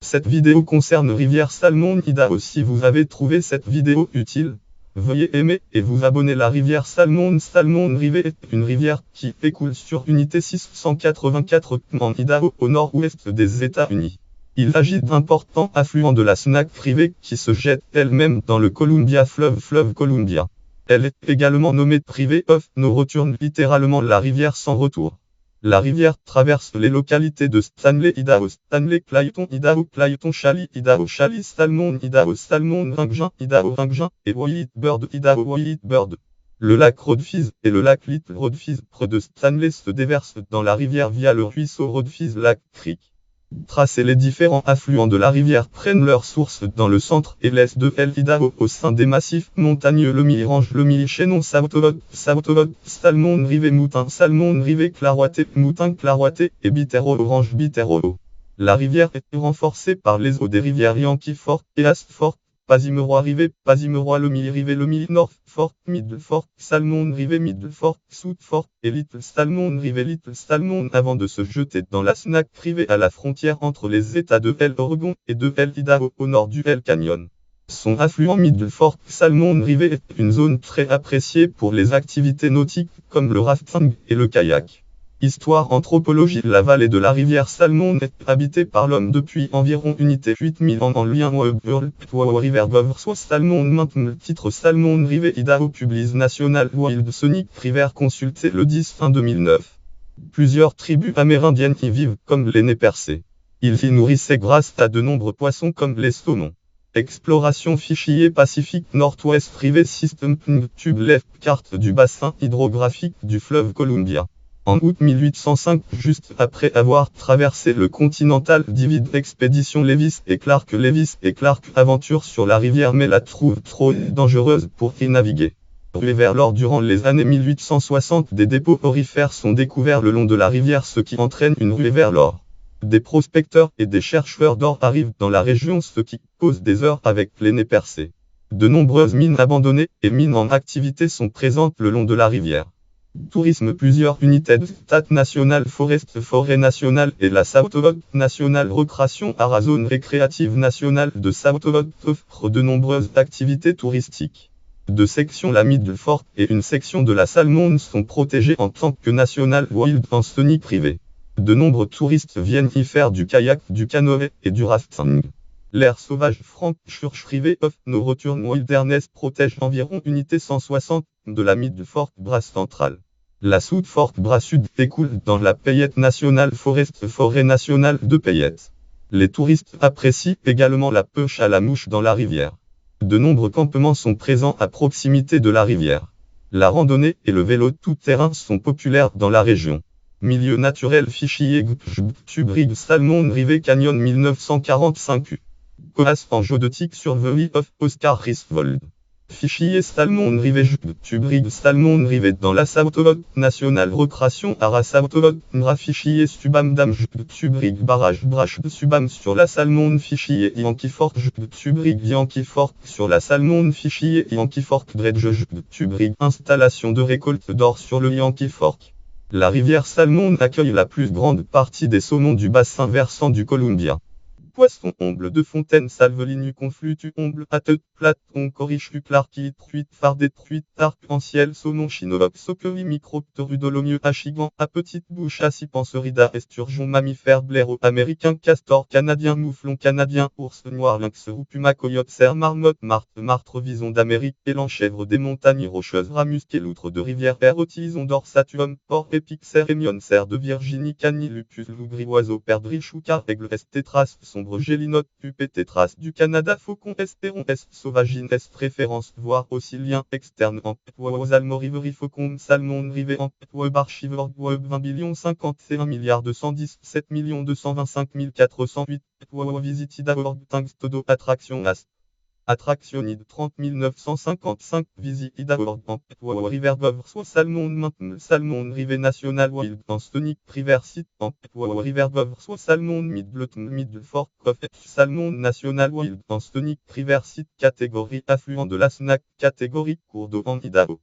Cette vidéo concerne rivière Salmon Idaho. Si vous avez trouvé cette vidéo utile, veuillez aimer et vous abonner. La rivière Salmon River est une rivière qui écoule sur unité 684 en Idaho au nord-ouest des États-Unis. Il s'agit d'importants affluents de la Snake River qui se jette elle-même dans le Columbia fleuve Columbia. Elle est également nommée River of No Return, littéralement la rivière sans retour. La rivière traverse les localités de Stanley, Idaho, Stanley, Clayton, Idaho, Clayton, Shally, Idaho, Shally, Salmon, Idaho, Salmon, Ringin, Idaho, Ringin, et Whitebird, Idaho, Whitebird. Le lac Rodfiz et le lac Little Rodfiz près de Stanley se déversent dans la rivière via le ruisseau Rodfiz Lake Creek. Tracés, les différents affluents de la rivière prennent leur source dans le centre et l'est de l'Idaho au sein des massifs montagneux le Mi-Range, le Mi-Shannon, Southwood, Salmon River, Moutin, Salmon River, Claroité, Moutin, Claroité et Bitero, Orange, Bitero. La rivière est renforcée par les eaux des rivières Yankee Fork et Ass Fork, Pasimerois River, le Mi-North Fork, Middle Fork, Salmon River, Middle Fork, South Fork et Little Salmon River, Little Salmon, avant de se jeter dans la Snake River à la frontière entre les États de l'Oregon et de l'Idaho au nord du Canyon. Son affluent Middle Fork Salmon River est une zone très appréciée pour les activités nautiques comme le rafting et le kayak. Histoire anthropologie. La vallée de la rivière Salmon est habitée par l'homme depuis environ unité 8000 ans en lien River Gov soit Salmon maintenant le titre Salmon River Idaho Publis National Wild Sonic River consulté le 10 fin 2009. Plusieurs tribus amérindiennes y vivent comme les nez percés. Ils y nourrissaient grâce à de nombreux poissons comme les saumons. Exploration fichier Pacifique Northwest River System Tube left carte du bassin hydrographique du fleuve Columbia. En août 1805, juste après avoir traversé le Continental Divide expédition Lewis et Clark aventure sur la rivière mais la trouve trop dangereuse pour y naviguer. Vers l'or durant les années 1860, des dépôts aurifères sont découverts le long de la rivière, ce qui entraîne une ruée vers l'or. Des prospecteurs et des chercheurs d'or arrivent dans la région, ce qui cause des heurts avec les nez percés. De nombreuses mines abandonnées et mines en activité sont présentes le long de la rivière. Tourisme. Plusieurs unités de State National Forest, Forêt nationale et la Southwood National Recreation Area Zone récréative nationale de Southwood offrent de nombreuses activités touristiques. Deux sections, la Middle Fork et une section de la Salmon, sont protégées en tant que National Wild en Sonic River. De nombreux touristes viennent y faire du kayak, du canoë et du rafting. L'air sauvage Frank Church River of No Return Wilderness protège environ unité 160 de la Middle Fork Brass centrale. La South Fork Brass Sud écoule dans la Payette National Forest, Forêt nationale de Payette. Les touristes apprécient également la pêche à la mouche dans la rivière. De nombreux campements sont présents à proximité de la rivière. La randonnée et le vélo tout-terrain sont populaires dans la région. Milieu naturel fichier Tubrig Salmon River Canyon 1945 Coas en géodétique Survey of Oscar Risvold. Fichier Salmon River Tubrig Salmon River dans la Southwood National Recreation Area Southwood fichier Subam Dam Tubrig Barrage Brache de Subam sur la Salmon fichier Yankee Fork Tubrig Yankee Fork sur la Salmon fichier Yankee Fork Dredge Tubrig installation de récolte d'or sur le Yankee Fork. La rivière Salmon accueille la plus grande partie des saumons du bassin versant du Columbia. Poisson omble de fontaine salvelinu conflutu omble à tête plate on corriche clarki truite fardet truite arc-en-ciel saumon chinook soquerie micropterudolomieux achigan à petite bouche acipanserida esturgeon mammifère blaireau américain castor canadien mouflon canadien ours noir lynx ou puma coyote cerf marmotte martre vison d'Amérique élan chèvre des montagnes rocheuses rat musqué loutre de rivière tison dorsatuum porc épic cerf émion cerf de Virginie cani lupus loup gris oiseau perdrix choucard aigle tétras sombre gélinote pupée tétras du Canada faucon estéron est sauvagine est préférence voire aussi lien externe en almoriverie faucon salmon rivé en web archiveur web 20 51 217 225 408 visitida.org Tangstodo attraction as Attractionide 30 955 visitida.org Rivergov soit Salmon maintenant Salmon River National Wild en Stonic River Site en Rivergov soit Salmon Middle Fork of Salmon National Wild en Stonic River Site catégorie affluent de la Snake catégorie cours d'eau en Idaho.